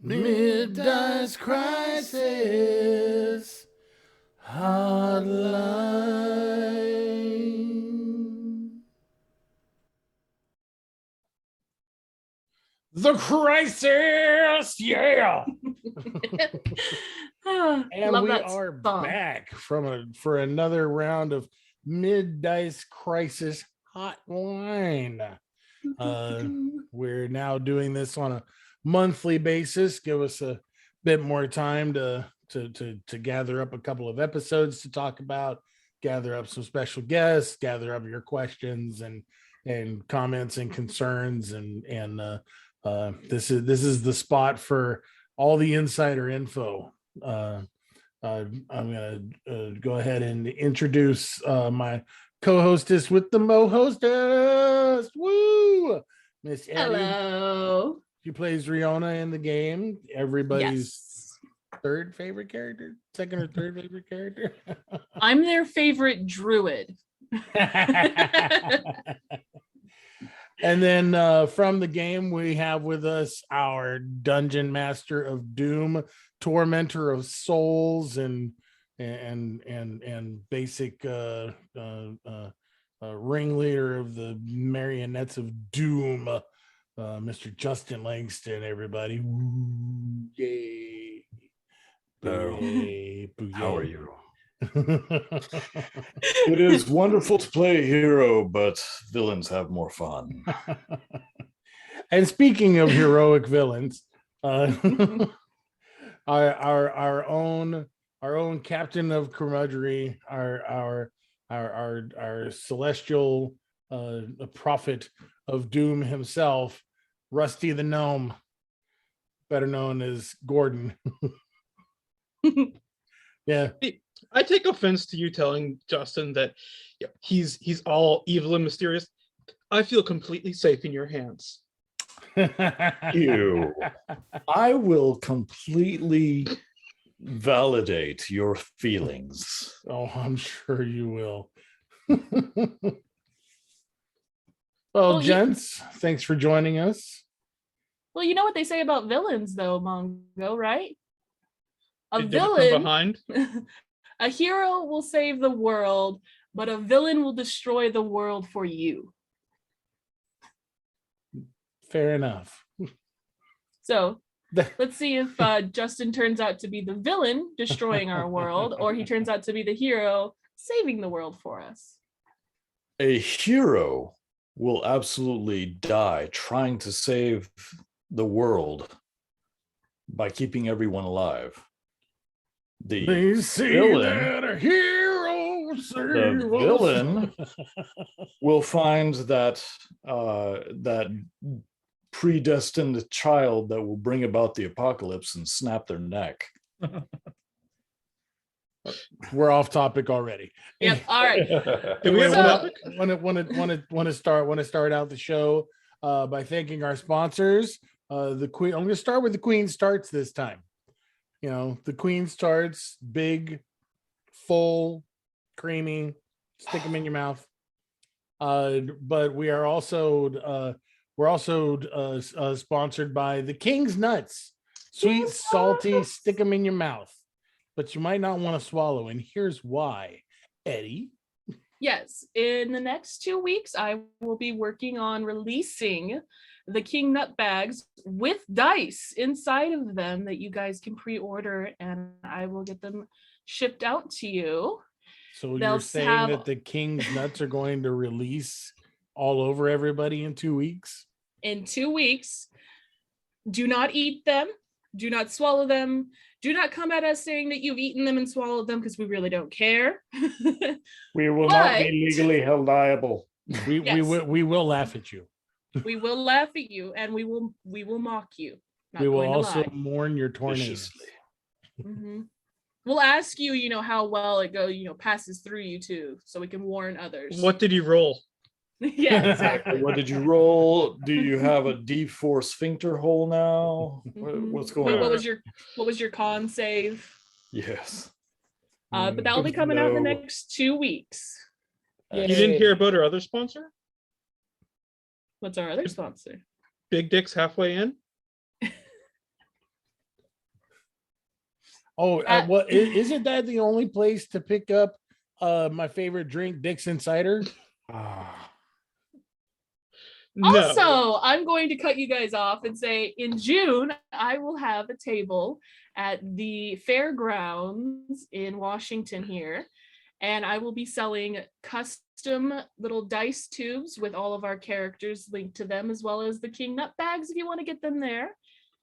Middice Crisis Hotline. The crisis, yeah. And Love we that are song. back for another round of Middice Crisis Hotline. We're now doing this on a monthly basis. Give us a bit more time to gather up a couple of episodes to talk about, gather up some special guests, gather up your questions and comments and concerns, and this is the spot for all the insider info. I'm gonna go ahead and introduce my co-hostess with the mo-hostess. Woo! Miss Eddie. Hello. She plays Riona in the game. Everybody's Yes. third favorite character, second or third favorite character. I'm their favorite druid. And then from the game, we have with us our dungeon master of doom, tormentor of souls, and basic ringleader of the marionettes of doom, Mr. Justin Langston. Everybody, woo, yay! Hello. How are you? It is wonderful to play a hero, but villains have more fun. And speaking of heroic villains, our own captain of curmudgery, our celestial prophet of doom himself, Rusty the Gnome, better known as Gordon. Yeah. I take offense to you telling Justin that he's all evil and mysterious. I feel completely safe in your hands. You. I will completely validate your feelings. Oh, I'm sure you will. Well, gents, thanks for joining us. Well, you know what they say about villains, though, Mongo, right? A Did they come villain, behind? a hero will save the world, but a villain will destroy the world for you. Fair enough. So let's see if Justin turns out to be the villain destroying our world, or he turns out to be the hero saving the world for us. A hero will absolutely die trying to save the world by keeping everyone alive. They say that a hero the villain will find that that predestined child that will bring about the apocalypse and snap their neck. We're off topic already. Yep. All right. Do we have a topic? Want to start out the show by thanking our sponsors. The Queen. I'm going to start with the Queen Starts this time. You know, the Queen Starts, big, full, creamy. Stick them in your mouth. But we are also sponsored by the King's Nuts, sweet, salty. Stick them in your mouth, but you might not want to swallow. And here's why, Eddie. Yes, in the next 2 weeks, I will be working on releasing the King Nut bags with dice inside of them that you guys can pre-order, and I will get them shipped out to you. So you're saying that the King's Nuts are going to release all over everybody in 2 weeks? In 2 weeks. Do not eat them. Do not swallow them. Do not come at us saying that you've eaten them and swallowed them, because we really don't care. We will not be legally held liable. We will laugh at you. We will laugh at you, and we will mock you. We will also mourn your tornadoes. Mm-hmm. We'll ask you, how well it goes, passes through you too, so we can warn others. What did you roll? Yeah, exactly. What did you roll? Do you have a D4 sphincter hole now? What's going on? What was your con save? Yes. But that will be coming out in the next 2 weeks. You didn't hear about our other sponsor? What's our other sponsor? Big Dick's Halfway In. Oh, isn't that the only place to pick up my favorite drink, Dixon cider? Ah, No. Also, I'm going to cut you guys off and say in June, I will have a table at the fairgrounds in Washington here, and I will be selling custom little dice tubes with all of our characters linked to them, as well as the King Nut bags if you want to get them there,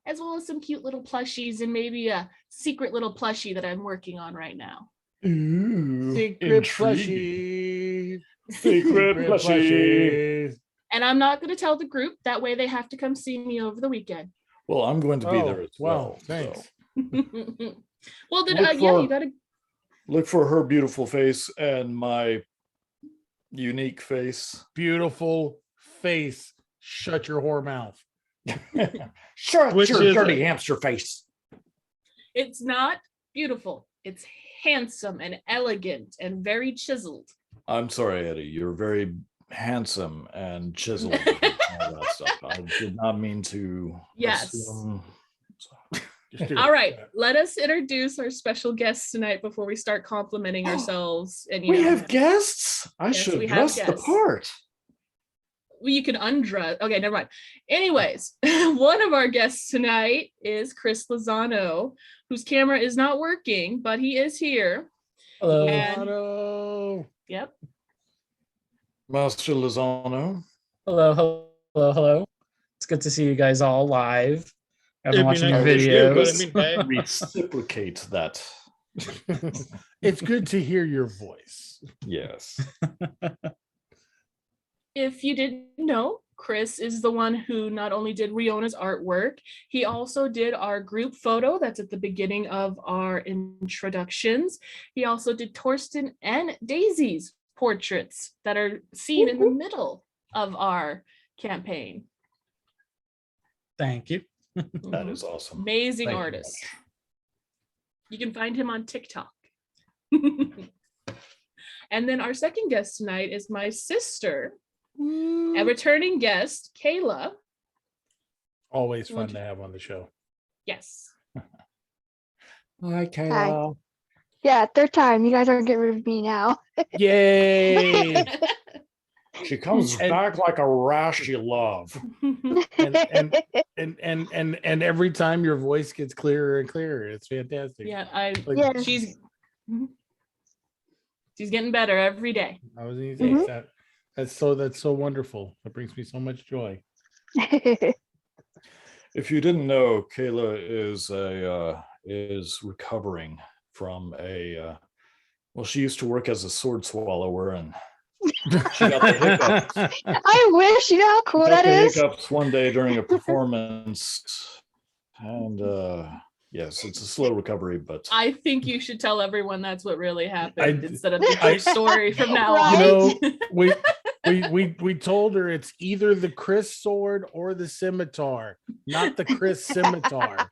as well as some cute little plushies and maybe a secret little plushie that I'm working on right now. ooh, Secret intriguing. plushie. Secret plushie. plushies. And I'm not going to tell the group. That way they have to come see me over the weekend. Well, I'm going to be Oh, there as wow, well. thanks. So Well, then, Look yeah, for- you got to. look for her beautiful face and my unique face. Beautiful face. Shut your whore mouth. Shut Which your is dirty a- hamster face. It's not beautiful. It's handsome and elegant and very chiseled. I'm sorry, Eddie. You're very handsome and chiseled and all that stuff. I did not mean to Yes. assume. Just do All it. right, let us introduce our special guests tonight before we start complimenting ourselves. And We have guests. I Yes, should we have dress the guests. part. well, you can undress. Okay, never mind. Anyways, one of our guests tonight is Chris Lozano, whose camera is not working, but he is here. Hello. And- Lotto. Yep. Master Lozano. Hello. It's good to see you guys all live. I've been It'd be watching your nice to meet you, but I videos. mean, hey. Reciprocate that. It's good to hear your voice. Yes. If you didn't know, Chris is the one who not only did Riona's artwork, he also did our group photo that's at the beginning of our introductions. He also did Torsten and Daisy's portraits that are seen in the middle of our campaign. Thank you. That is awesome. Amazing Thank you artist. much. You can find him on TikTok. And then our second guest tonight is my sister, a returning guest, Kayla. Always fun Would- to have on the show. Yes. Hi, Kayla. Yeah, third time. You guys aren't getting rid of me now. Yay! She comes And- back like a rash you love. and every time your voice gets clearer and clearer. It's fantastic. Yeah, Like, Yes. she's getting better every day. I was gonna say Mhm. that's so wonderful. That brings me so much joy. If you didn't know, Kayla is recovering from a well, she used to work as a sword swallower and she got the hiccups. I wish. You know how cool got that the is. hiccups one day during a performance, and yes, it's a slow recovery, but I think you should tell everyone that's what really happened I- instead of the true story from now Right. on. You know, we told her it's either the Chris sword or the scimitar, not the Chris scimitar.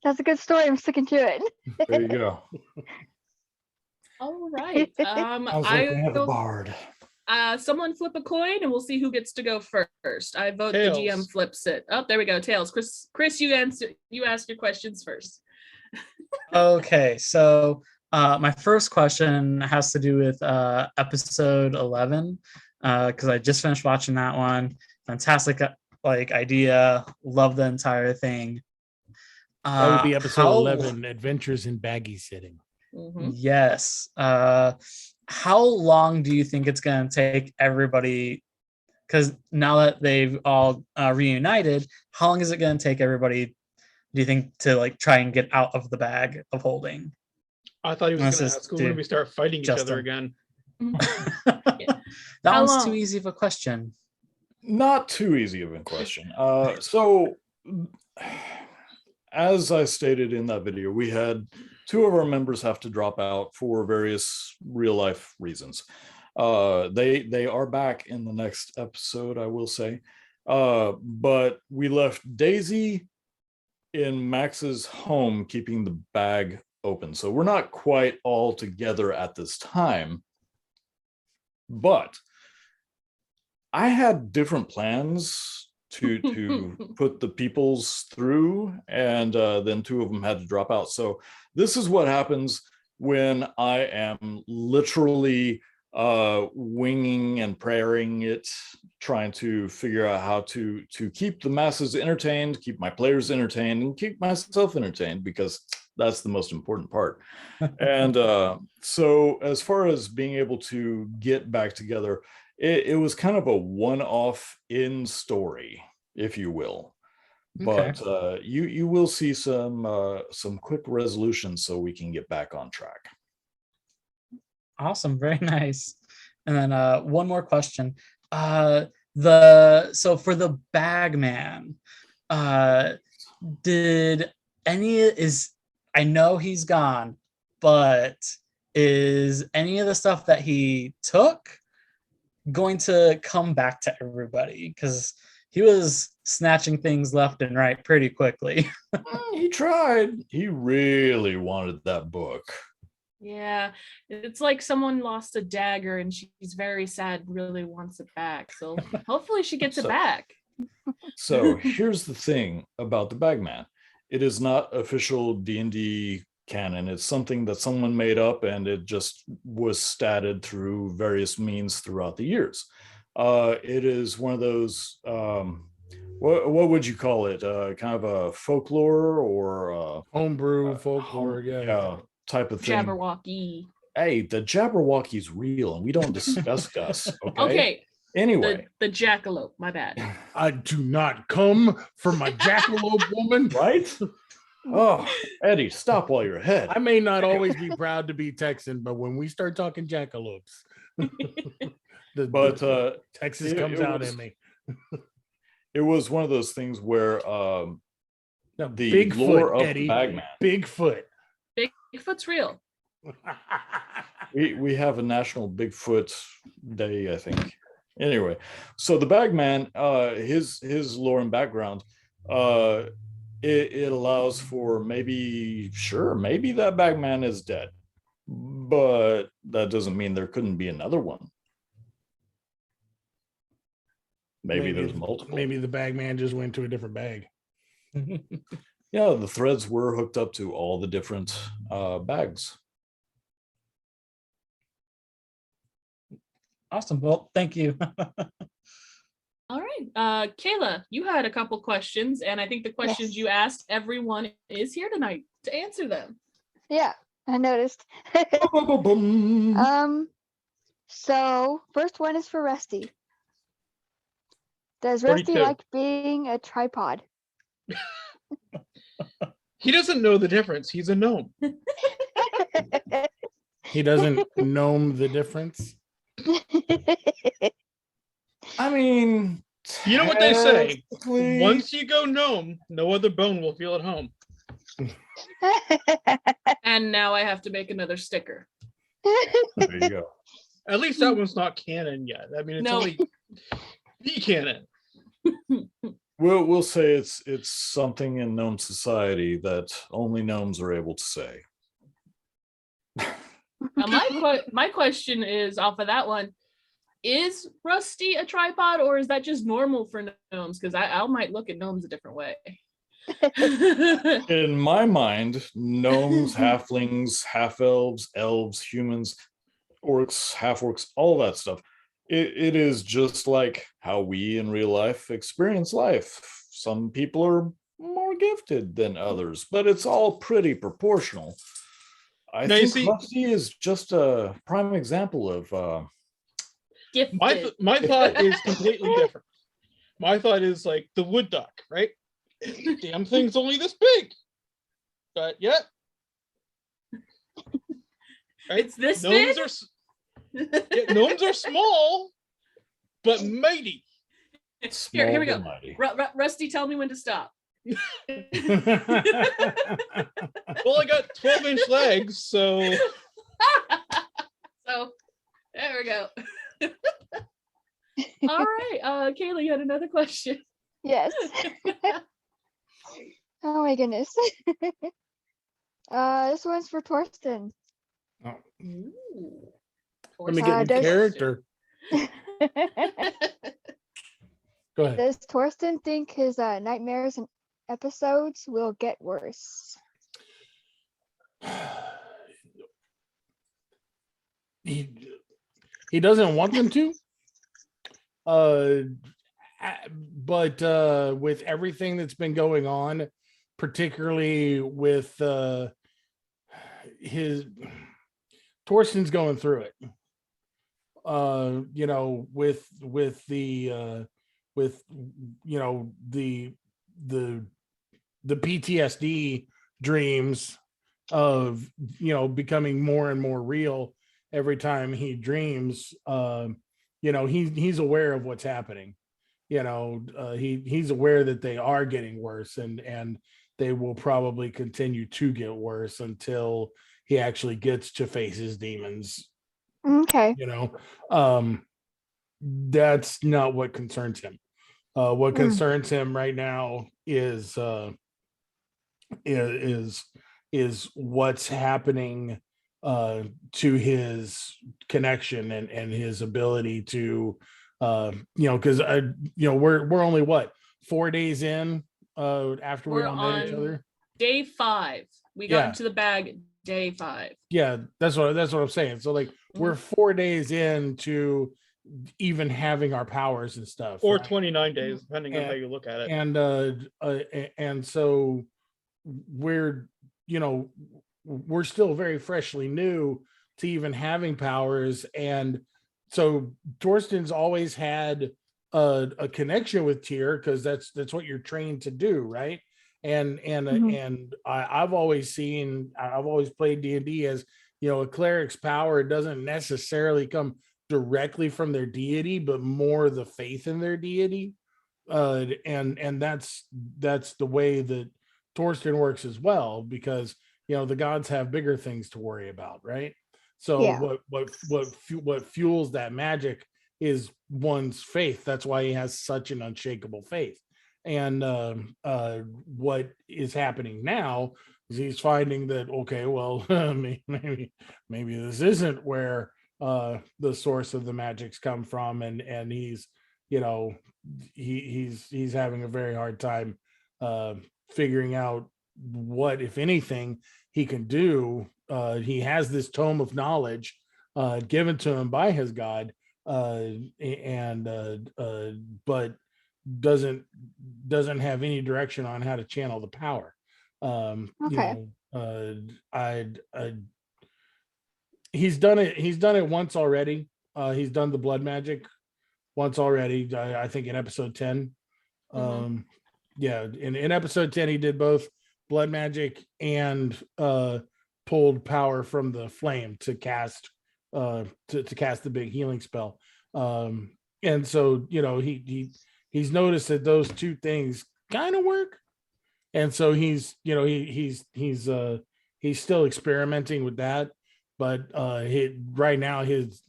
That's a good story. I'm sticking to it. there you go. All right. Sounds like we have a bard. Someone flip a coin and we'll see who gets to go first. I vote the GM Tails. flips it. Oh, there we go. Tails. Chris, you ask your questions first. Okay, so my first question has to do with episode 11 because I just finished watching that one. Fantastic, idea. Love the entire thing. That would be episode how- 11, Adventures in Baggy Sitting. Mhm. Yes. How long do you think it's going to take everybody? Because now that they've all reunited, how long is it going to take everybody? Do you think to try and get out of the bag of holding? I thought he was This going is to ask when to we start fighting each other Justin. again. That How one's too long? easy of a question. Not too easy of a question. So, as I stated in that video, we had two of our members have to drop out for various real life reasons. They are back in the next episode, I will say. But we left Daisy in Max's home, keeping the bag open. So we're not quite all together at this time. But I had different plans to put the peoples through, and then 2 of them had to drop out. So this is what happens when I am literally winging and praying it, trying to figure out how to keep the masses entertained, keep my players entertained, and keep myself entertained, because that's the most important part. And so as far as being able to get back together, it was kind of a one-off in story, if you will. Okay. But you will see some quick resolutions so we can get back on track. Awesome, very nice. And then one more question. So for the Bagman, did I know he's gone, but is any of the stuff that he took going to come back to everybody? Because he was snatching things left and right pretty quickly. He tried. He really wanted that book. Yeah, it's like someone lost a dagger and she's very sad, really wants it back. So hopefully she gets it So- back. So here's the thing about the Bagman. It is not official D&D canon. It's something that someone made up, and it just was statted through various means throughout the years. It is one of those, what would you call it? Kind of a folklore or Homebrew, folklore, yeah. type of thing. Jabberwocky. Hey, the Jabberwocky's real, and we don't discuss Gus. Okay. Okay, Anyway, the jackalope, my bad. I do not come for my jackalope woman. right? Oh, Eddie, stop while you're ahead. I may not always be proud to be Texan, but when we start talking jackalopes, the Texas it- comes it out was- in me. It was one of those things where No, the lore Bigfoot, of Eddie. the Bagman. Bigfoot. Bigfoot's real. We have a National Bigfoot Day, I think. Anyway, so the Bagman, his lore and background, it allows for maybe that Bagman is dead, but that doesn't mean there couldn't be another one. Maybe there's multiple. Maybe the bagman just went to a different bag. Yeah, the threads were hooked up to all the different bags. Awesome. Well, thank you. All right. Kayla, you had a couple questions, and I think the questions Yes. you asked, everyone is here tonight to answer them. Yeah, I noticed. So first one is for Rusty. Does Rusty 42. like being a tripod? He doesn't know the difference. He's a gnome. He doesn't know the difference. I mean, You know what they say? technically- Once you go gnome, no other bone will feel at home. And now I have to make another sticker. There you go. At least that one's not canon yet. I mean, it's No. only the canon. We'll say it's something in gnome society that only gnomes are able to say. My question is off of that one. Is Rusty a tripod, or is that just normal for gnomes? Because I might look at gnomes a different way. In my mind, gnomes, halflings, half elves, humans, orcs, half orcs, all that stuff. It is just like how we in real life experience life. Some people are more gifted than others, but it's all pretty proportional. I Now, you think see- Rusty is just a prime example of Gifted. My thought is completely different. My thought is like the wood duck, right? Damn thing's only this big. But yet. Right? It's this Gnomes big? are gnomes are small, but mighty. small Here we but go. mighty. Rusty, tell me when to stop. Well, I got 12-inch legs, so So there we go. All right. Kayla, you had another question. Yes. Oh my goodness. This one's for Torsten. Ooh. Let me Uh, get in does- character. Go ahead. Does Torsten think his nightmares and episodes will get worse? He doesn't want them to. Uh, but with everything that's been going on, particularly with his Torsten's going through it. You know, with the with you know the PTSD dreams of becoming more and more real every time he dreams. He's aware of what's happening. He's aware that they are getting worse, and they will probably continue to get worse until he actually gets to face his demons. Okay. That's not what concerns him. What Mm. concerns him right now is what's happening to his connection and his ability to because we're only what 4 days in after we We're all met each on other. Day 5. We got Yeah. into the bag day 5. Yeah, that's what I'm saying. So like we're 4 days into even having our powers and stuff, Or right? 29 days, depending on how you look at it. And so we're we're still very freshly new to even having powers, and so Torsten's always had a connection with Tyr because that's what you're trained to do, right? And I've always played D&D as a cleric's power doesn't necessarily come directly from their deity, but more the faith in their deity. And that's the way that Torsten works as well, because the gods have bigger things to worry about, right? So Yeah. what fuels that magic is one's faith. That's why he has such an unshakable faith. And what is happening now is he's finding that, okay, well, maybe this isn't where the source of the magics come from, and he's he's having a very hard time figuring out what, if anything, he can do. He has this tome of knowledge given to him by his god, but doesn't have any direction on how to channel the power. Okay. He's done it once already. He's done the blood magic once already, I think in episode 10. In episode 10 he did both blood magic and pulled power from the flame to cast to cast the big healing spell. And so he's noticed that those two things kind of work, and so he's still experimenting with that, but right now his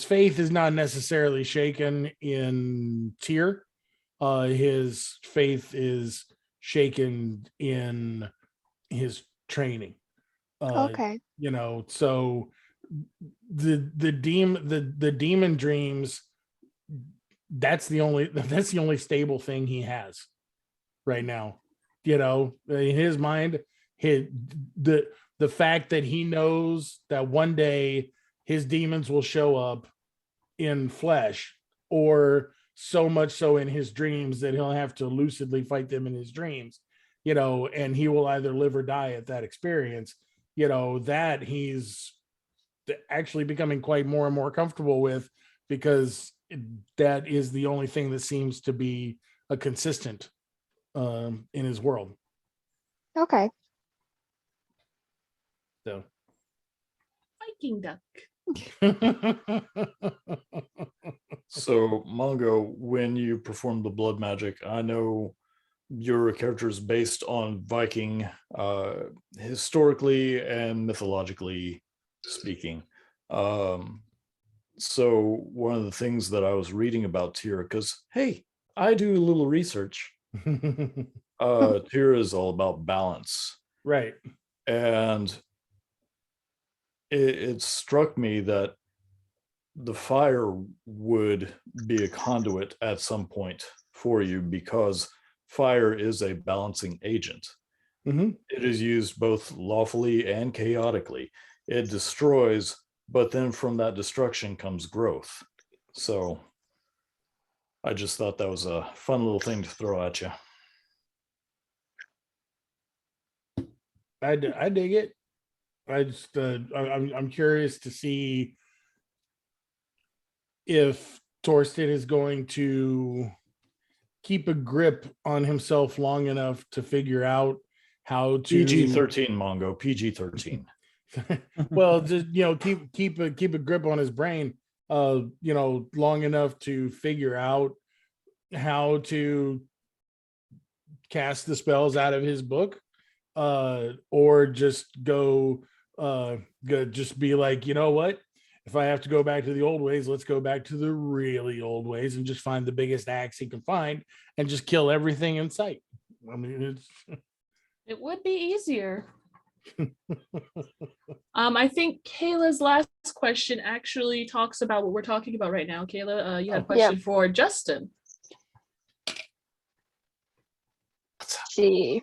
faith is not necessarily shaken in Tyr. His faith is shaken in his training. Okay. So the demon dreams, that's the only stable thing he has right now. In his mind, the fact that he knows that one day his demons will show up in flesh, or so much so in his dreams that he'll have to lucidly fight them in his dreams, and he will either live or die at that experience, that he's actually becoming quite more and more comfortable with, because that is the only thing that seems to be a consistent in his world. Okay. So Viking duck. So, Mongo, when you perform the blood magic, I know your character is based on Viking, historically and mythologically speaking. So one of the things that I was reading about Tyr, because hey, I do a little research. Tyr is all about balance, right? And it struck me that the fire would be a conduit at some point for you, because fire is a balancing agent. Mhm. It is used both lawfully and chaotically. It destroys, but then from that destruction comes growth. So I just thought that was a fun little thing to throw at you. I dig it. I just I'm curious to see if Torsten is going to keep a grip on himself long enough to figure out how to PG-13, Mongo, PG-13. well, just keep a grip on his brain, long enough to figure out how to cast the spells out of his book, or just just be like, you know what? If I have to go back to the old ways, let's go back to the really old ways and just find the biggest axe he can find and just kill everything in sight. I mean, it's It would be easier. I think Kayla's last question actually talks about what we're talking about right now. Kayla, you had a question for Justin. Let's see.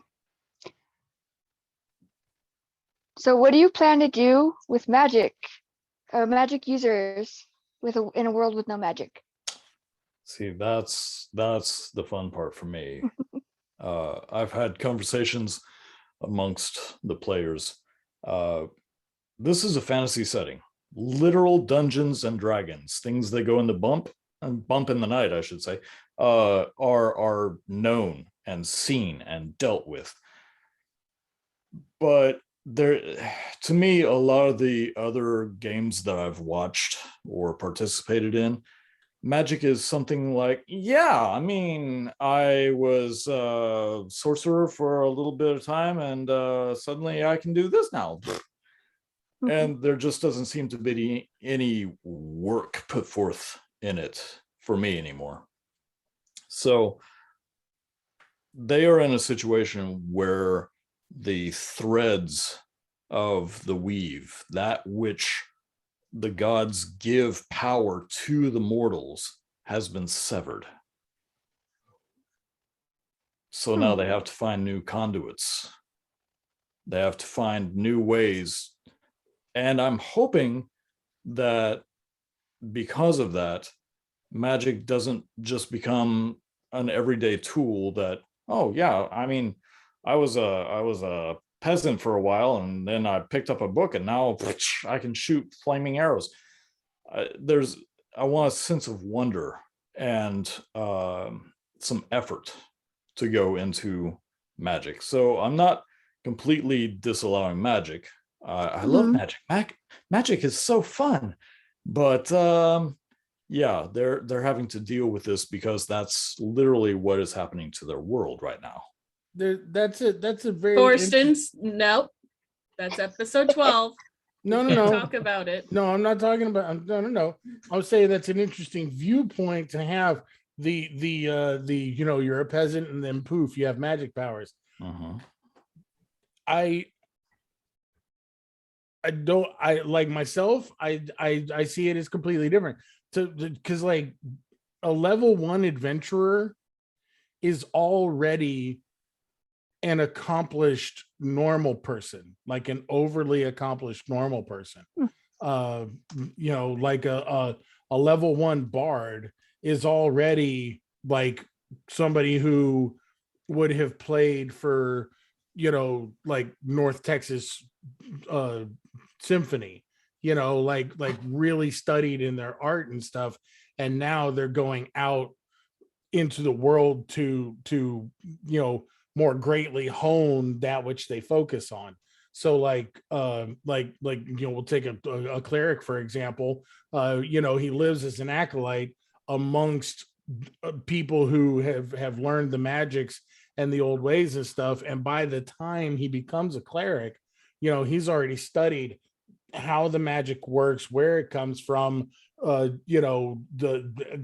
So what do you plan to do with magic users in a world with no magic? See, that's the fun part for me. I've had conversations amongst the players. This is a fantasy setting, literal Dungeons and Dragons, things that go in the bump in the night, I should say, are known and seen and dealt with. But to me, a lot of the other games that I've watched or participated in, magic is something like, yeah, I mean, I was a sorcerer for a little bit of time, and suddenly I can do this now. And there just doesn't seem to be any work put forth in it for me anymore. So they are in a situation where the threads of the weave, that which the gods give power to the mortals, has been severed. So now they have to find new conduits. They have to find new ways. And I'm hoping that because of that, magic doesn't just become an everyday tool that, oh yeah, I mean, I was a peasant for a while, and then I picked up a book, and now I can shoot flaming arrows. I want a sense of wonder and some effort to go into magic. So I'm not completely disallowing magic. I love magic. Magic is so fun, but yeah, they're having to deal with this because that's literally what is happening to their world right now. That's a very Thorsten's, nope. That's episode 12. No. Talk about it. No, I'm not talking about. No. I would say that's an interesting viewpoint to have. The you're a peasant, and then poof, you have magic powers. I don't. I like myself. I see it as completely different. Because like a level 1 adventurer is already an accomplished normal person, like an overly accomplished normal person. Like a level 1 bard is already like somebody who would have played for like North Texas Symphony, like really studied in their art and stuff, and now they're going out into the world to more greatly hone that which they focus on. So we'll take a cleric for example. He lives as an acolyte amongst people who have learned the magics and the old ways and stuff, and by the time he becomes a cleric, he's already studied how the magic works, where it comes from, the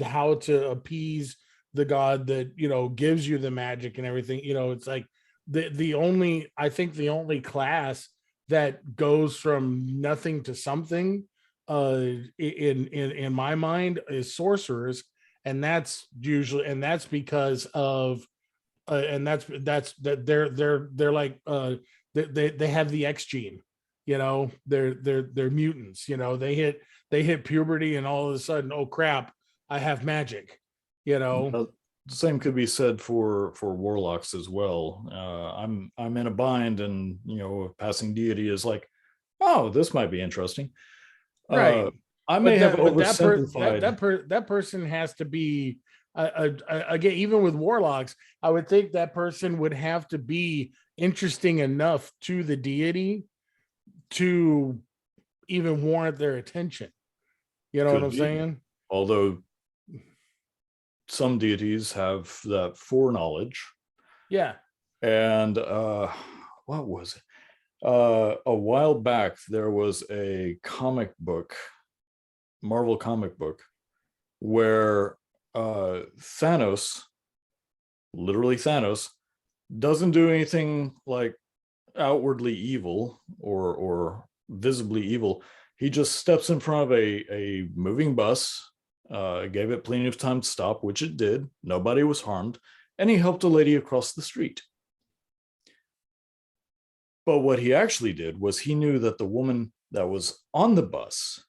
how to appease the god that gives you the magic and everything. It's like the only class that goes from nothing to something in my mind is sorcerers, and that's because of and that's that they're like they have the X gene, you know, they're mutants, you know, they hit puberty and all of a sudden, oh crap, I have magic, you know. The same could be said for warlocks as well. I'm in a bind, and you know, a passing deity is like, oh, this might be interesting. Right. I may have oversimplified. That person has to be again, even with warlocks, I would think that person would have to be interesting enough to the deity to even warrant their attention. You know Could what I'm be. saying? Although some deities have that foreknowledge. Yeah. And what was it? A while back, there was a comic book, Marvel comic book, where Thanos, literally Thanos, doesn't do anything like outwardly evil or visibly evil. He just steps in front of a moving bus, gave it plenty of time to stop, which it did. Nobody was harmed, and he helped a lady across the street. But what he actually did was he knew that the woman that was on the bus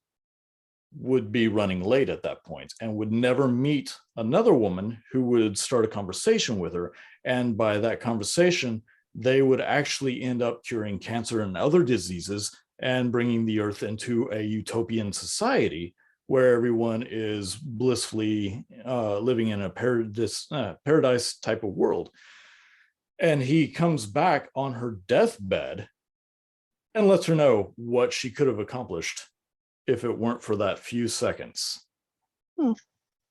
would be running late at that point and would never meet another woman who would start a conversation with her. And by that conversation, they would actually end up curing cancer and other diseases and bringing the earth into a utopian society where everyone is blissfully living in a paradise type of world. And he comes back on her deathbed and lets her know what she could have accomplished if it weren't for that few seconds.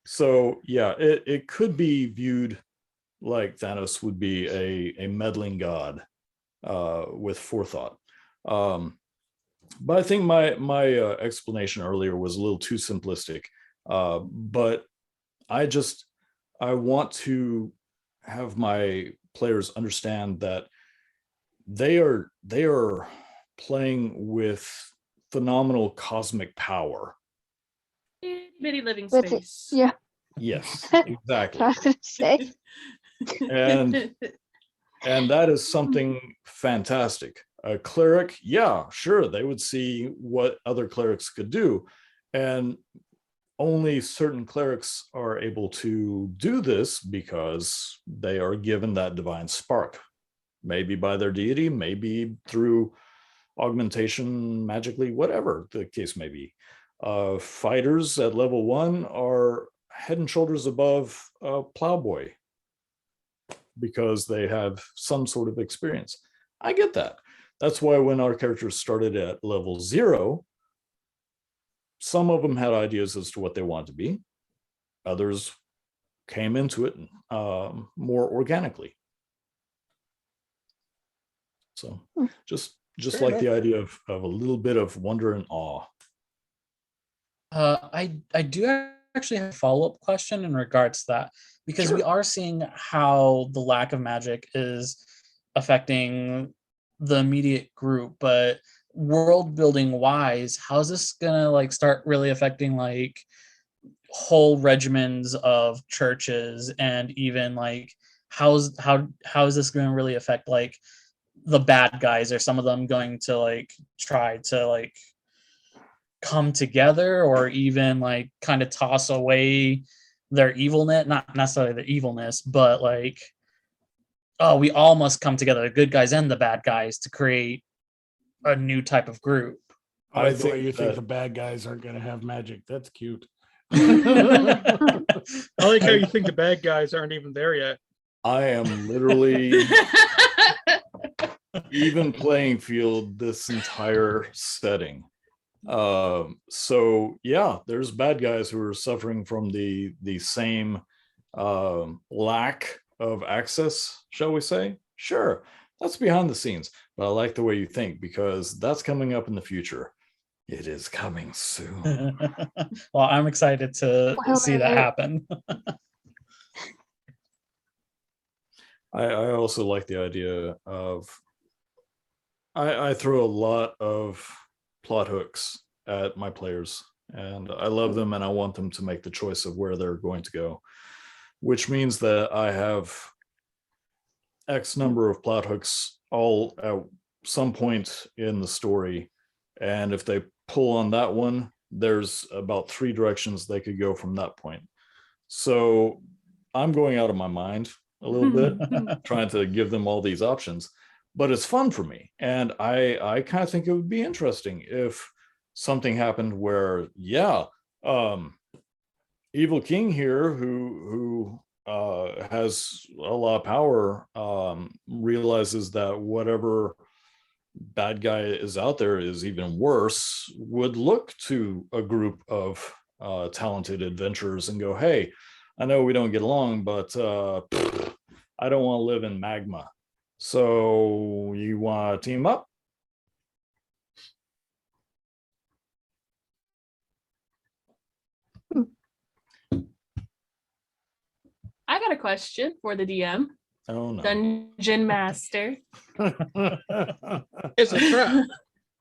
So yeah, it could be viewed like Thanos would be a meddling god with forethought. But I think my explanation earlier was a little too simplistic. But I want to have my players understand that they are playing with phenomenal cosmic power. Bitty living That's it. space. Yeah. Yes, That's exactly. what I was gonna say. And that is something fantastic. A cleric, yeah, sure, they would see what other clerics could do, and only certain clerics are able to do this because they are given that divine spark, maybe by their deity, maybe through augmentation magically, whatever the case may be. Fighters at level 1 are head and shoulders above a plowboy because they have some sort of experience. I get that. That's why when our characters started at level 0, some of them had ideas as to what they wanted to be. Others came into it more organically. So just Fair like enough. the idea of a little bit of wonder and awe. I do actually have a follow-up question in regards to that, because we are seeing how the lack of magic is affecting the immediate group, but world building wise, how's this gonna like start really affecting like whole regimens of churches, and even like how is this going to really affect like the bad guys? Are some of them going to like try to like come together, or even like kind of toss away their evilness? Not necessarily the evilness, but like, oh, we all must come together, the good guys and the bad guys, to create a new type of group. I like the way you think that- the bad guys aren't going to have magic. That's cute. I like how you think the bad guys aren't even there yet. I am literally even playing field this entire setting. So yeah, there's bad guys who are suffering from the same lack of access, shall we say? Sure, that's behind the scenes, but I like the way you think, because that's coming up in the future. It is coming soon. Well, I'm excited to see that happen. I also like the idea of I throw a lot of plot hooks at my players, and I love them, and I want them to make the choice of where they're going to go, which means that I have X number of plot hooks all at some point in the story, and if they pull on that one, there's about 3 directions they could go from that point. So I'm going out of my mind a little bit, trying to give them all these options, but it's fun for me. And I kind of think it would be interesting if something happened where, yeah, Evil King here, who has a lot of power, realizes that whatever bad guy is out there is even worse, would look to a group of talented adventurers and go, hey, I know we don't get along, but I don't want to live in magma. So you want to team up? I got a question for the DM, Oh no. Dungeon Master. It's a trap.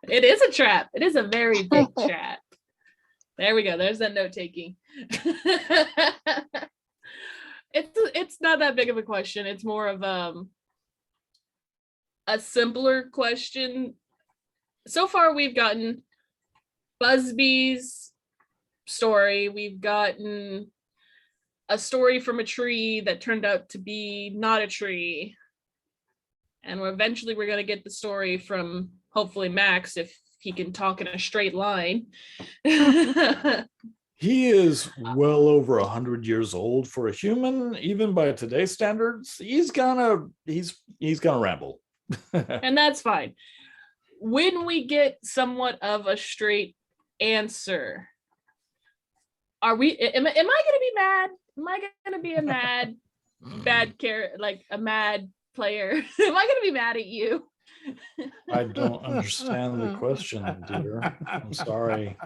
It is a trap. It is a very big trap. There we go. There's that note taking. It's not that big of a question. It's more of a simpler question. So far, we've gotten Busby's story. We've gotten a story from a tree that turned out to be not a tree. And eventually we're going to get the story from hopefully Max, if he can talk in a straight line. He is well over 100 years old for a human, even by today's standards. He's gonna ramble. And that's fine. When we get somewhat of a straight answer, am I going to be mad? Am I going to be a mad, like a mad player? Am I going to be mad at you? I don't understand the question, dear. I'm sorry.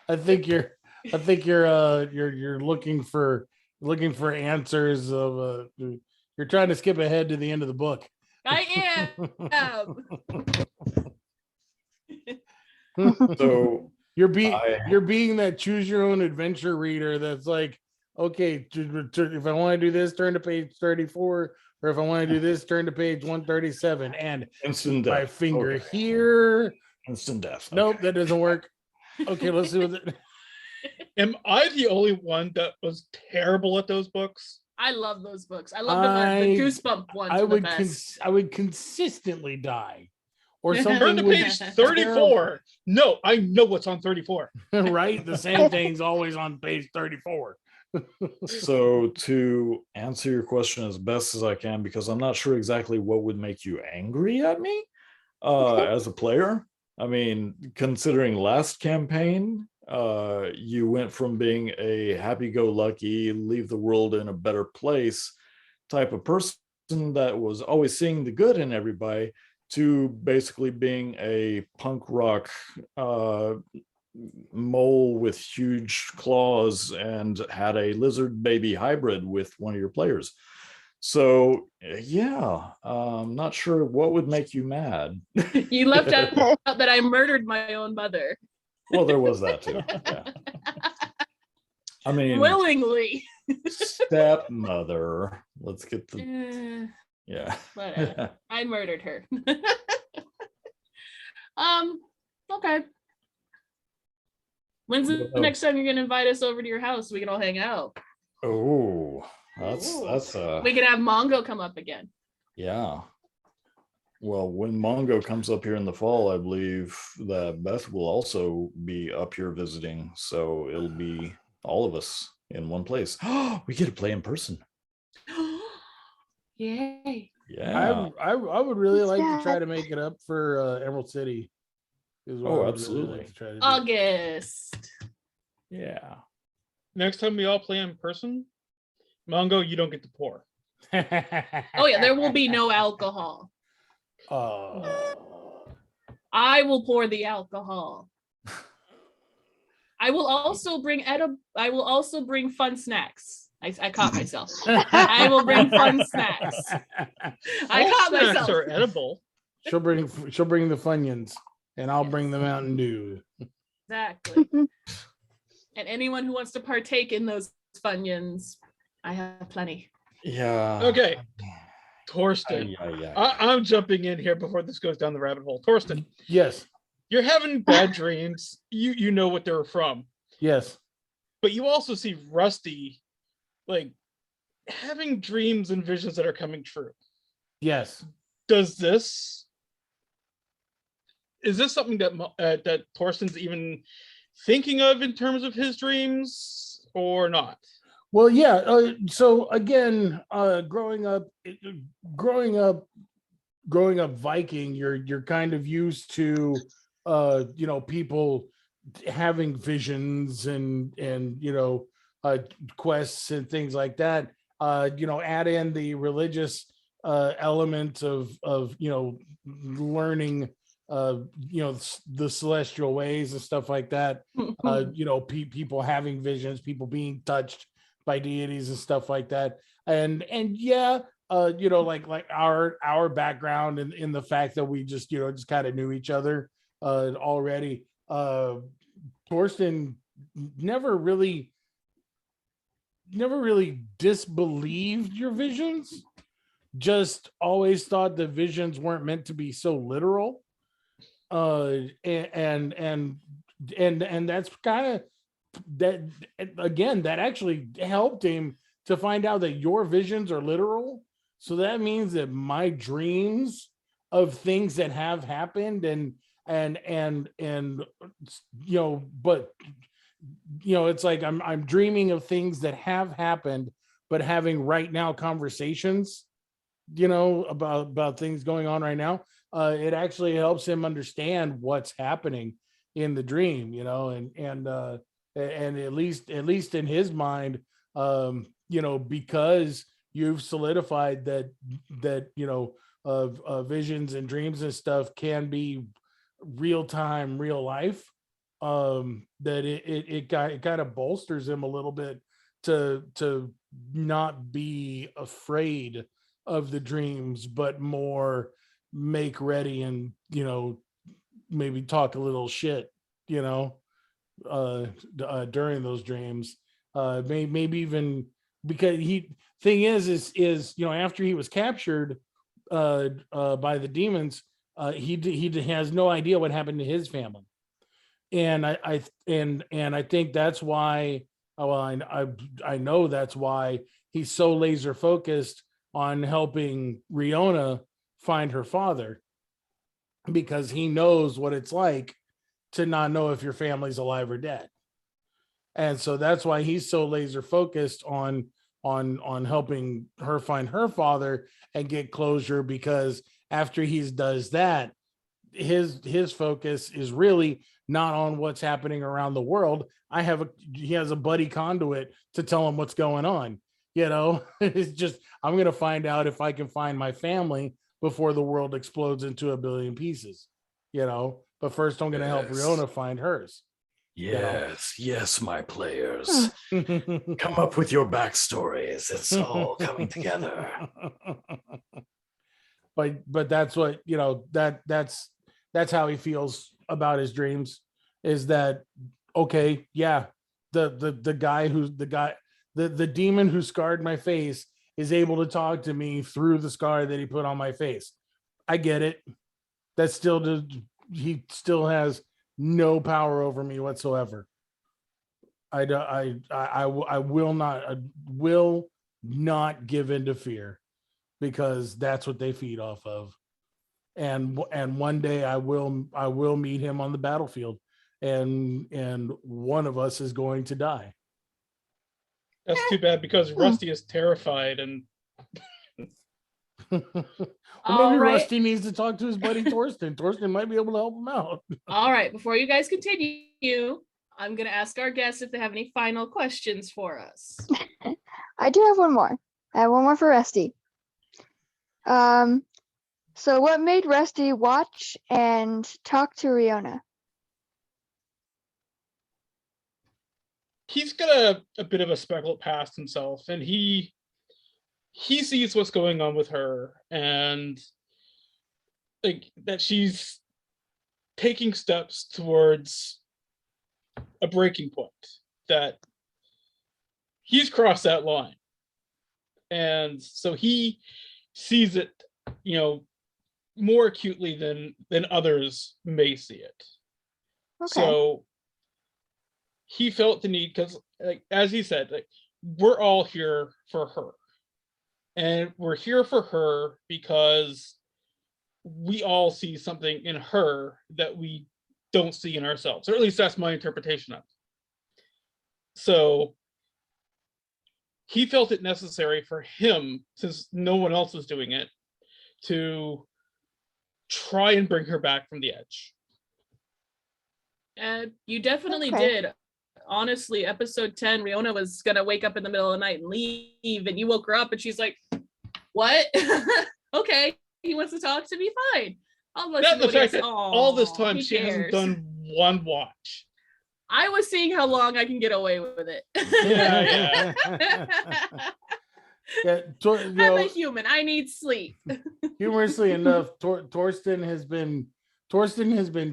I think you're looking for answers of you're trying to skip ahead to the end of the book. I am. So you're being that choose your own adventure reader that's like, okay, if I want to do this, turn to page 34, or if I want to do this, turn to page 137, and instant my death. finger Okay. here. Instant death. Nope, that doesn't work. Okay, let's see what it. Am I the only one that was terrible at those books? I love those books. I love the goosebump ones. I would consistently die, or Turn something. to would- page 34. No, I know what's on 34. Right, the same thing's always on page 34. So to answer your question as best as I can, because I'm not sure exactly what would make you angry at me as a player. I mean, considering last campaign, you went from being a happy-go-lucky, leave the world in a better place type of person that was always seeing the good in everybody, to basically being a punk rock mole with huge claws and had a lizard baby hybrid with one of your players. So yeah, I'm not sure what would make you mad. You left out that I murdered my own mother. Well, there was that too. Yeah. I mean, willingly. Stepmother. Let's get the yeah. Whatever. I murdered her. Okay. When's the next time you're gonna invite us over to your house so we can all hang out? Oh, that's we can have Mongo come up again. Yeah. Well, when Mongo comes up here in the fall, I believe that Beth will also be up here visiting. So it'll be all of us in one place. We get to play in person. Yay. Yeah. I would really like to try to make it up for Emerald City. Oh, absolutely. Really August. Yeah. Next time we all play in person, Mongo, you don't get to pour. Oh yeah, there will be no alcohol. I will pour the alcohol. I will also bring fun snacks. I caught myself. I will bring fun snacks. I caught snacks myself. are edible. She'll bring the Funyuns, and I'll bring the Mountain Dew. Exactly. And anyone who wants to partake in those Funyuns, I have plenty. Yeah. Okay, Torsten. Yeah. I'm jumping in here before this goes down the rabbit hole. Torsten, Yes. you're having bad dreams. You know what they're from, Yes. but you also see Rusty, like having dreams and visions that are coming true. Yes. Is this something that that Torsten's even thinking of in terms of his dreams or not? Well, yeah. So again, growing up Viking, you're kind of used to, people having visions and quests and things like that. Add in the religious element of learning, the celestial ways and stuff like that. People having visions, people being touched by deities and stuff like that. And yeah, like our background in the fact that we just kind of knew each other already. Torsten never really disbelieved your visions, just always thought the visions weren't meant to be so literal. And that's kind of that, again, that actually helped him to find out that your visions are literal. So that means that my dreams of things that have happened but it's like I'm dreaming of things that have happened, but having right now conversations, about things going on right now. It actually helps him understand what's happening in the dream, and at least in his mind, because you've solidified that visions and dreams and stuff can be real time, real life. That it kind of bolsters him a little bit to not be afraid of the dreams, but more make ready and maybe talk a little shit, during those dreams. Maybe even because thing is after he was captured by the demons, he has no idea what happened to his family, and I think that's why. Well, I know that's why he's so laser focused on helping Riona find her father, because he knows what it's like to not know if your family's alive or dead. And so that's why he's so laser focused on helping her find her father and get closure, because after he does that, his focus is really not on what's happening around the world. He has a buddy conduit to tell him what's going on. It's just, I'm going to find out if I can find my family before the world explodes into a billion pieces, but first I'm going to help Yes. Riona find hers. Yes, my players. Come up with your backstories. It's all coming together. But that's what, that's how he feels about his dreams, is that, okay, yeah, the demon who scarred my face is able to talk to me through the scar that he put on my face. I get it. That's still, he still has no power over me whatsoever. I will not give in to fear, because that's what they feed off of. And one day I will meet him on the battlefield, and one of us is going to die. That's too bad, because Rusty is terrified, and All Maybe right. Rusty needs to talk to his buddy Torsten. Torsten might be able to help him out. All right. Before you guys continue, I'm going to ask our guests if they have any final questions for us. I do have one more. I have one more for Rusty. So what made Rusty watch and talk to Riona? he's got a bit of a speckled past himself, and he sees what's going on with her, and like that she's taking steps towards a breaking point that he's crossed that line. And so he sees it, more acutely than others may see it. Okay. So he felt the need, because like as he said, like, we're all here for her. And we're here for her because we all see something in her that we don't see in ourselves, or at least that's my interpretation of it. So he felt it necessary for him, since no one else was doing it, to try and bring her back from the edge. And you definitely Okay. did. Honestly, episode 10, Riona was gonna wake up in the middle of the night and leave, and you woke her up and she's like, what? Okay, he wants to talk to me, fine. I'll listen Not to the what he fact has. that all this Aw, time he she hasn't cares. done one watch. I was seeing how long I can get away with it. Yeah. Yeah, I'm a human. I need sleep. humorously enough, Torsten has been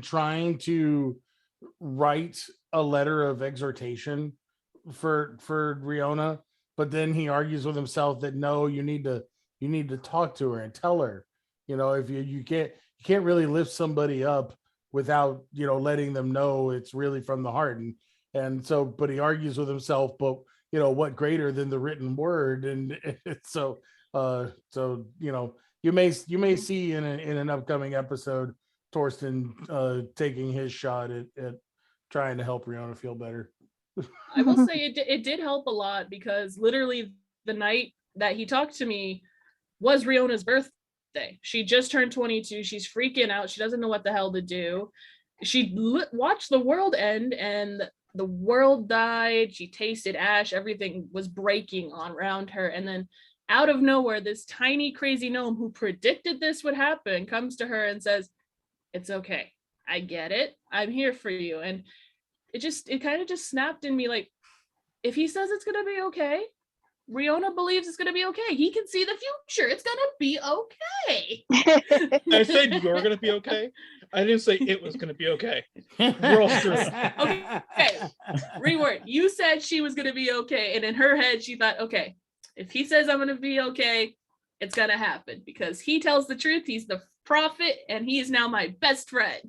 trying to write a letter of exhortation for Riona, but then he argues with himself that no, you need to talk to her and tell her, if you can't really lift somebody up without letting them know it's really from the heart, and so, but he argues with himself, but what greater than the written word, and so you may see in an upcoming episode Torsten taking his shot at trying to help Riona feel better. I will say it did help a lot, because literally the night that he talked to me was Riona's birthday. She just turned 22. She's freaking out. She doesn't know what the hell to do. She watched the world end, and the world died. She tasted ash. Everything was breaking on around her. And then out of nowhere, this tiny, crazy gnome who predicted this would happen comes to her and says, it's okay. I get it. I'm here for you. And it kind of just snapped in me, like, if he says it's gonna be okay, Riona believes it's gonna be okay. He can see the future. It's gonna be okay. I said you're gonna be okay. I didn't say it was gonna be okay. We're all screwed up. Okay. Reword. You said she was gonna be okay, and in her head she thought, okay, if he says I'm gonna be okay, it's gonna happen, because he tells the truth. He's the prophet, and he is now my best friend.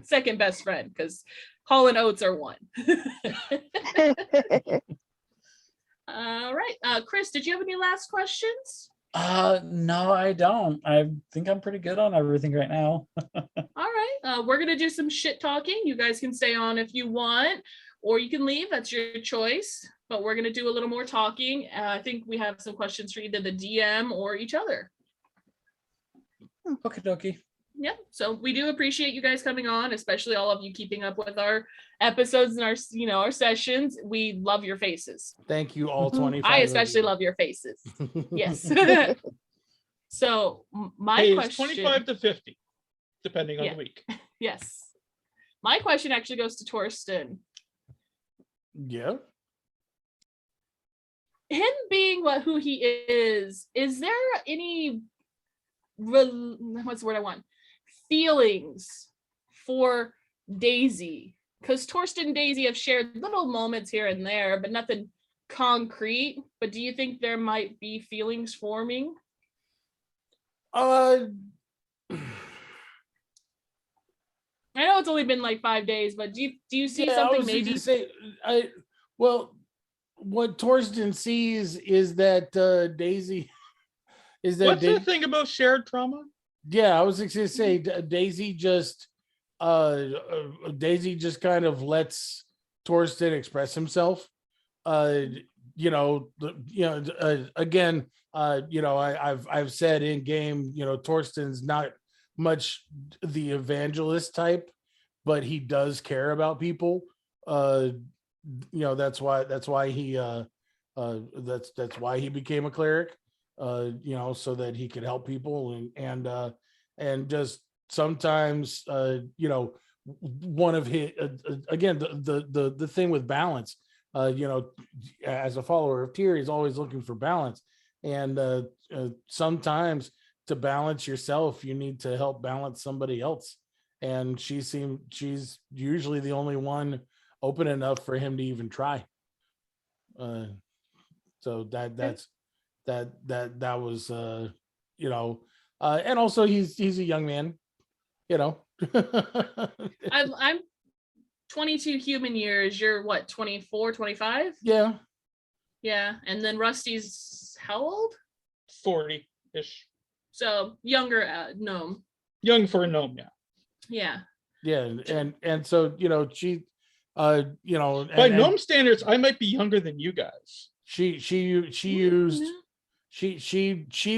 Second best friend, because Hall and Oates are one. All right. Chris, did you have any last questions? No, I don't. I think I'm pretty good on everything right now. All right. We're going to do some shit talking. You guys can stay on if you want, or you can leave. That's your choice. But we're going to do a little more talking. I think we have some questions for either the DM or each other. Okie dokie. Yep. So we do appreciate you guys coming on, especially all of you keeping up with our episodes and our sessions. We love your faces. Thank you, all 25. I especially love your faces. Yes. So my Hey, question, it's 25 to 50, depending on Yeah. the week. yes. My question actually goes to Torsten. Yeah. Him being who he is there any what's the word I want? Feelings for Daisy? Because Torsten and Daisy have shared little moments here and there, but nothing concrete. But do you think there might be feelings forming? Uh, I know it's only been like 5 days, but do you see yeah, I something was maybe? gonna say, well, what Torsten sees is that Daisy is that What's the thing about shared trauma? yeah, I was gonna say Daisy just kind of lets Torsten express himself. Again, I've said in game, Torsten's not much the evangelist type, but he does care about people. That's why he became a cleric. So that he could help people, and just sometimes, one of his again, the thing with balance, as a follower of Tyr, he's always looking for balance, and sometimes to balance yourself, you need to help balance somebody else, and she's usually the only one open enough for him to even try. So that was and also he's a young man, I'm 22 human years. You're what, 24, 25? Yeah. Yeah. And then Rusty's how old? 40-ish. So younger gnome. Young for a gnome, yeah. Yeah. And so she By gnome standards, I might be younger than you guys. she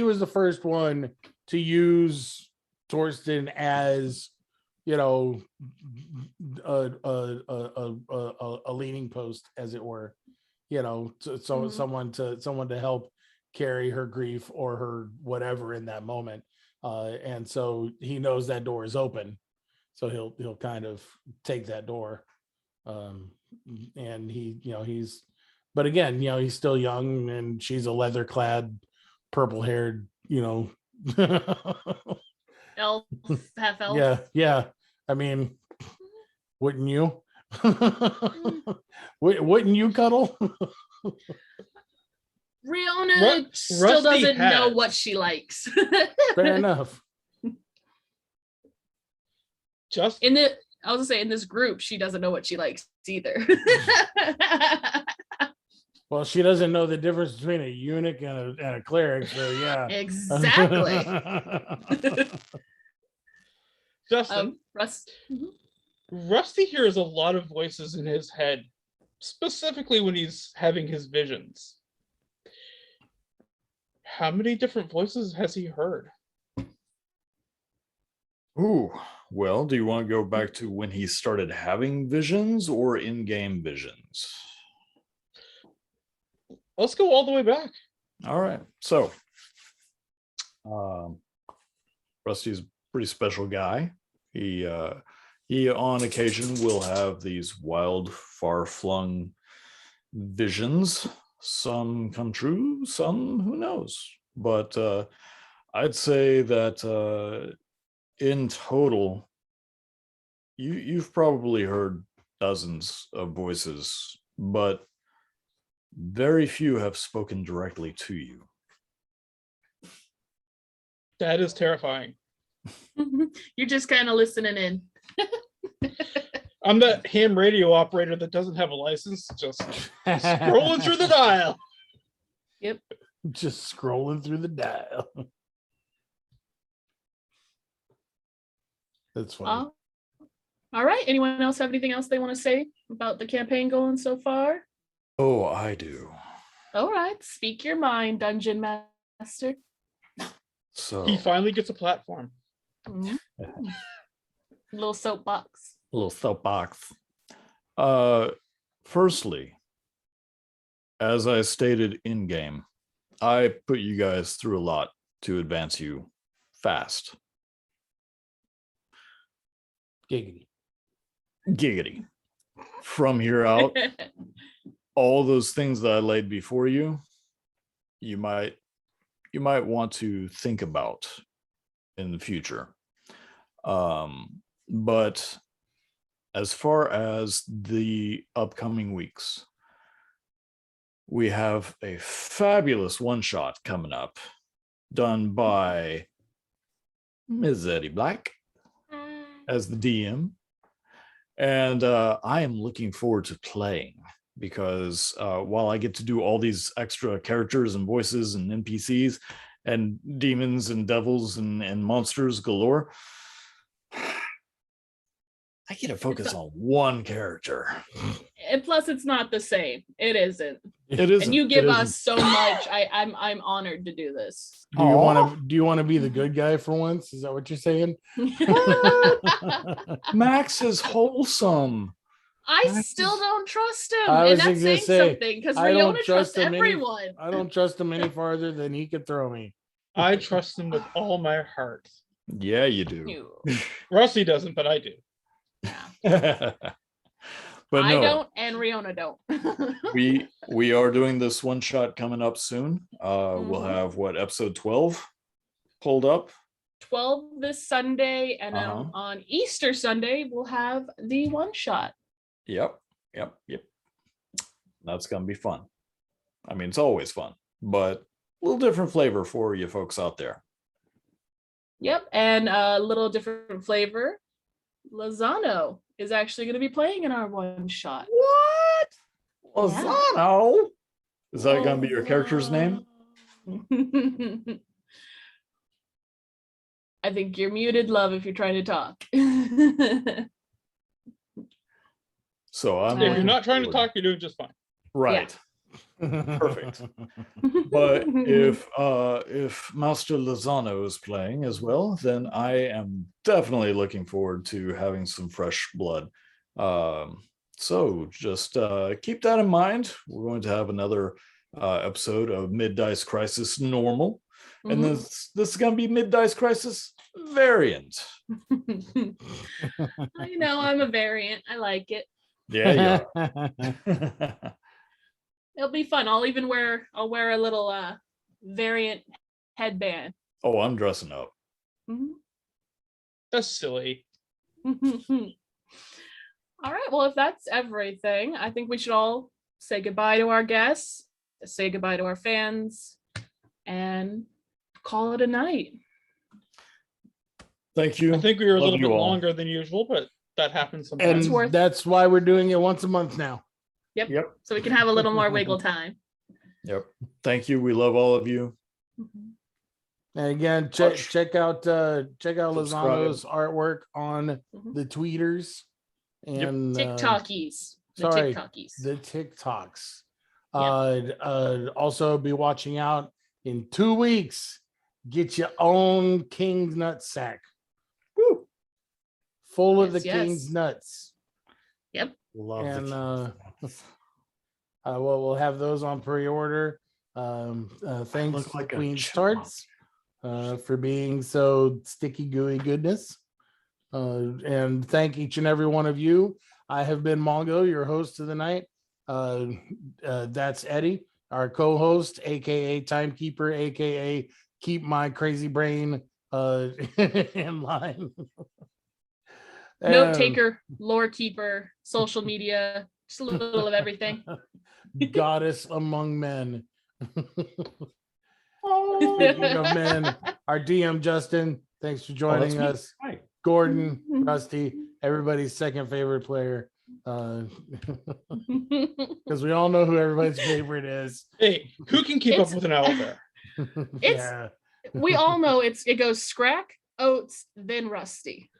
was the first one to use Torsten as a leaning post, as it were, someone to help carry her grief or her whatever in that moment, and so he knows that door is open, so he'll kind of take that door, and he's but again he's still young, and she's a leather clad, purple haired Elf, half elf. yeah. I mean, wouldn't you? Wouldn't you cuddle? Rihanna still Rusty doesn't know has. what she likes. Fair enough. Just I was gonna say, in this group, she doesn't know what she likes either. Well, she doesn't know the difference between a eunuch and a cleric, so yeah. Exactly. Justin, Rusty hears a lot of voices in his head, specifically when he's having his visions. How many different voices has he heard? Ooh, well, do you want to go back to when he started having visions or in-game visions? Let's go all the way back. All right. So, Rusty's a pretty special guy. He on occasion will have these wild, far-flung visions. Some come true, some who knows. But I'd say that in total, you've probably heard dozens of voices, but very few have spoken directly to you. That is terrifying. You're just kind of listening in. I'm that ham radio operator that doesn't have a license, just scrolling through the dial. Yep. Just scrolling through the dial. That's funny. All right. Anyone else have anything else they want to say about the campaign going so far? Oh, I do. All right. Speak your mind, Dungeon Master. So He finally gets a platform. Mhm. Little soapbox. a little soapbox. Firstly, as I stated in game, I put you guys through a lot to advance you fast. Giggity. Giggity. From here out, all those things that I laid before you, you might want to think about in the future. But as far as the upcoming weeks, we have a fabulous one-shot coming up, done by Ms. Eddie Black as the DM. And I am looking forward to playing, because while I get to do all these extra characters and voices and NPCs and demons and devils and monsters galore, I get to focus on one character. And plus, it's not the same. It isn't. It is, And you give us so much. I'm honored to do this. Do you want to be the good guy for once? Is that what you're saying? Max is wholesome. I still don't trust him, I and was that's gonna saying say, something, because I don't Riona trust trusts him everyone. I don't trust him any farther than he could throw me. I trust him with all my heart. Yeah, you do. You. Rusty doesn't, but I do. But I no, don't, and Riona don't. we are doing this one shot coming up soon. We'll have episode 12 pulled up. 12 this Sunday, and then on Easter Sunday we'll have the one shot. Yep. Yep. That's gonna be fun. I mean, it's always fun, but a little different flavor for you folks out there. Yep, and a little different flavor. Lozano is actually going to be playing in our one shot. What? Lozano? Is that gonna be your character's name? I think you're muted, love, if you're trying to talk. So I'm If If you're not trying to forward. talk, you're doing just fine. Right. Perfect. But if Master Lozano is playing as well, then I am definitely looking forward to having some fresh blood. So just keep that in mind. We're going to have another episode of Mid Dice Crisis Normal, and this is going to be Mid Dice Crisis Variant. You know, I'm a variant. I like it. Yeah, It'll be fun. I'll wear a little variant headband. Oh, I'm dressing up. That's silly. All right. Well, if that's everything, I think we should all say goodbye to our guests, say goodbye to our fans, and call it a night. Thank you. I think we were a Love little you bit all. longer than usual, but that happens sometimes. And that's why we're doing it once a month now. Yep. So we can have a little more wiggle time. Yep. Thank you. We love all of you. And again, Watch. check out Subscribe. Lozano's artwork on the tweeters and TikTokies. The sorry, TikTokies. the TikToks. Yeah. Also be watching out in 2 weeks. Get your own King's nut sack. Woo! Full of the Yes, King's yes. nuts. Yep. Love And the we'll have those on pre-order. Thanks look to like a Queen chipmunk. Starts for being so sticky gooey goodness. And thank each and every one of you. I have been Mongo, your host of the night. That's Eddie, our co-host, aka Timekeeper, aka Keep My Crazy Brain in line. Note taker, lore keeper, social media, just a little of everything. Goddess among men. Speaking of men, our DM Justin, thanks for joining me. us. Hi. Gordon, Rusty, everybody's second favorite player. Because we all know who everybody's favorite is. Hey, who can keep up It's- with an owl bear? Yeah. We all know it goes Scrack, Oats, then Rusty.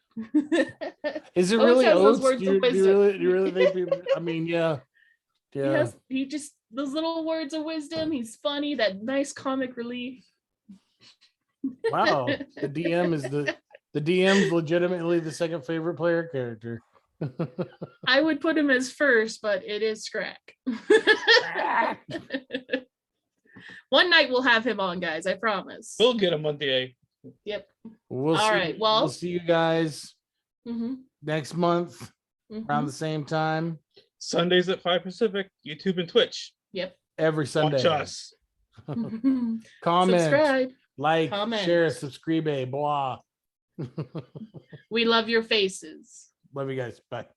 Is it Oates really has those Oates? words Do of you really think people, I mean, yeah. Yeah. He just those little words of wisdom. He's funny, that nice comic relief. Wow. The DM's legitimately the second favorite player character. I would put him as first, but it is Scrack. One night we'll have him on, guys. I promise. We'll get him on the A. Yep. We'll All see, right, well- we'll see you guys Mhm, next month mhm. around the same time. Sundays at 5 Pacific, YouTube and Twitch. Yep. Every Sunday. Watch us. Comment, Subscribe. like, Comment. share, subscribe, blah. We love your faces. Love you guys. Bye.